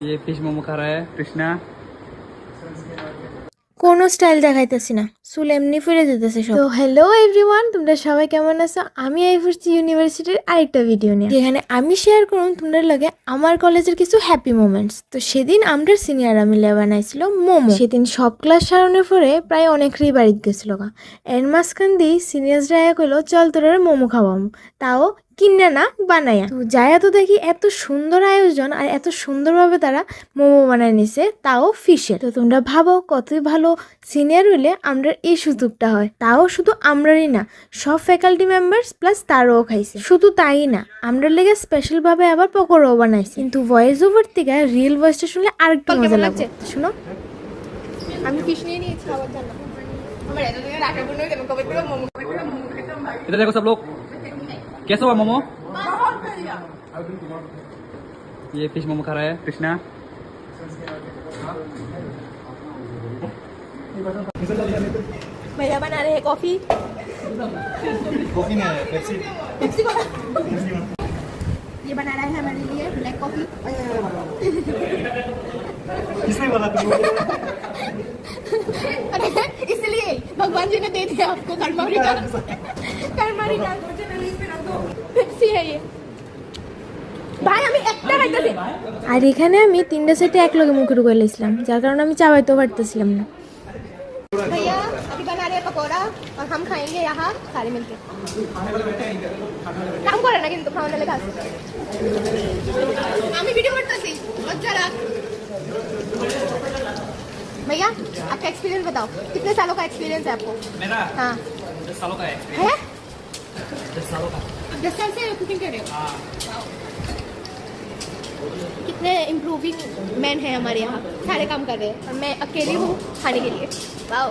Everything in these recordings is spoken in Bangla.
ये फिश मोमो खा रहा है कृष्णा। কোনো স্টাইল দেখাইতেছি না, চুল এমনি ফিরে যেতেছে সব। তো হ্যালো এভরিওয়ান, তোমরা সবাই কেমন আছো? আমি আইফুরছি ইউনিভার্সিটির আরেকটা ভিডিও নিয়ে, যেখানে আমি শেয়ার করুন তোমরা লাগে আমার কলেজের কিছু হ্যাপি মোমেন্টস। তো সেদিন আমরা সিনিয়ররা মিলে বানাইছিল মোমো। সেদিন সব ক্লাস সারানোর পরে প্রায় অনেকেরই বাড়িতে গেছিল গা। এর মাঝখান দিয়ে সিনিয়র্সরা কইলো চল তোরা মোমো খাওয়াম, তাও কিনা না বানাইয়া। তো যাইয়া তো দেখি এত সুন্দর আয়োজন আর এত সুন্দরভাবে তারা মোমো বানায় নিছে, তাও ফিশের। তো তোমরা ভাবো কতই ভালো সিনিয়র হইলে আমরা এই সুযোগটা হয়। তাও শুধু আমরারই না, সব ফ্যাকাল্টি মেম্বার্স প্লাস তারাও খাইছে। শুধু তাই না, আমরা লেগে স্পেশাল ভাবে আবার পকোড়াও বানাইছে। কিন্তু ভয়েস ওভার থেকে রিয়েল ভয়েসটা শুনলে আরেকটু মজা লাগছে। শুনো, আমি ফিশ নিয়ে নিয়েছি খাবার জন্য। আমার এত দিনে রাখা বন্ধ হয়ে গেল, কবে থেকে মোমো इधर देखो सब लोग, कैसा हुआ मोमो? ये फिश मोमो खा रहा है कृष्णा। भैया बना रहे हैं कॉफी। कॉफी नहीं है, पेप्सी। पेप्सी को ये बना रहा है हमारे लिए ब्लैक कॉफी। किसने बोला तुमको? अरे इसलिए भगवान जी ने दे दिया आपको Karma return. Karma return Pepsi है ये ভাই। আমি একটা খাইতেছি। আর এখানে আমি তিনটা সেটে এক লগে মুখে ঢুকে লাইছিলাম, যার কারণে আমি চাবাইতেও পারতেছিলাম না। भैया अभी बना रहे हैं पकौड़ा और हम खाएंगे यहाँ सारे मिलके। काम करे ना কিন্তু খাওয়ানো লেগে আছে। আমি ভিডিও করতেছি লজ্জা রাখ। भैया आपका एक्सपीरियंस बताओ, कितने सालों का एक्सपीरियंस है आपको? मेरा हाँ 10 सालों का है। है 10 सालों का। 10 साल से कुकिंग कर रहे हो? कितने इम्प्रूविंग मैन है हमारे यहाँ, सारे काम कर रहे हैं और मैं अकेली हूँ खाने के लिए। वाओ।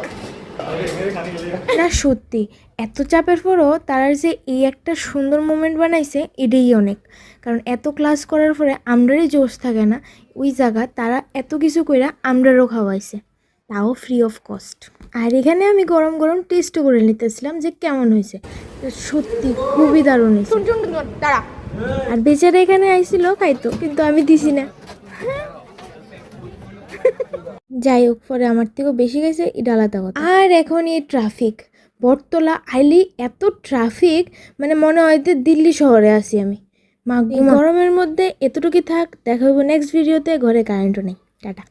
না সত্যি, এত চাপের পরও তারা যে এই একটা সুন্দর মোমেন্ট বানাইছে এটাই অনেক। কারণ এত ক্লাস করার পরে আমরারই জোশ থাকে না, ওই জায়গা তারা এত কিছু কইরা আমরারও খাওয়াইছে, তাও ফ্রি অফ কস্ট। আর এখানে আমি গরম গরম টেস্টও করে নিতেছিলাম যে কেমন হয়েছে। সত্যি খুবই দারুণ হয়েছে। শুন শুন শুন, দাঁড়া। আর বেচারা এখানে আইছিল খাইতো, কিন্তু আমি দিছি না। যাই হোক, পরে আমার থেকেও বেশি গেছে এটা আলাদা কথা। আর এখন এই ট্রাফিক, বটতলা আইলি এত ট্রাফিক, মানে মনে হয় যে দিল্লি শহরে আছি আমি। গরমের মধ্যে এতটুকুই থাক, দেখা হইব নেক্সট ভিডিওতে। ঘরে কারেন্টও নেই। টাটা।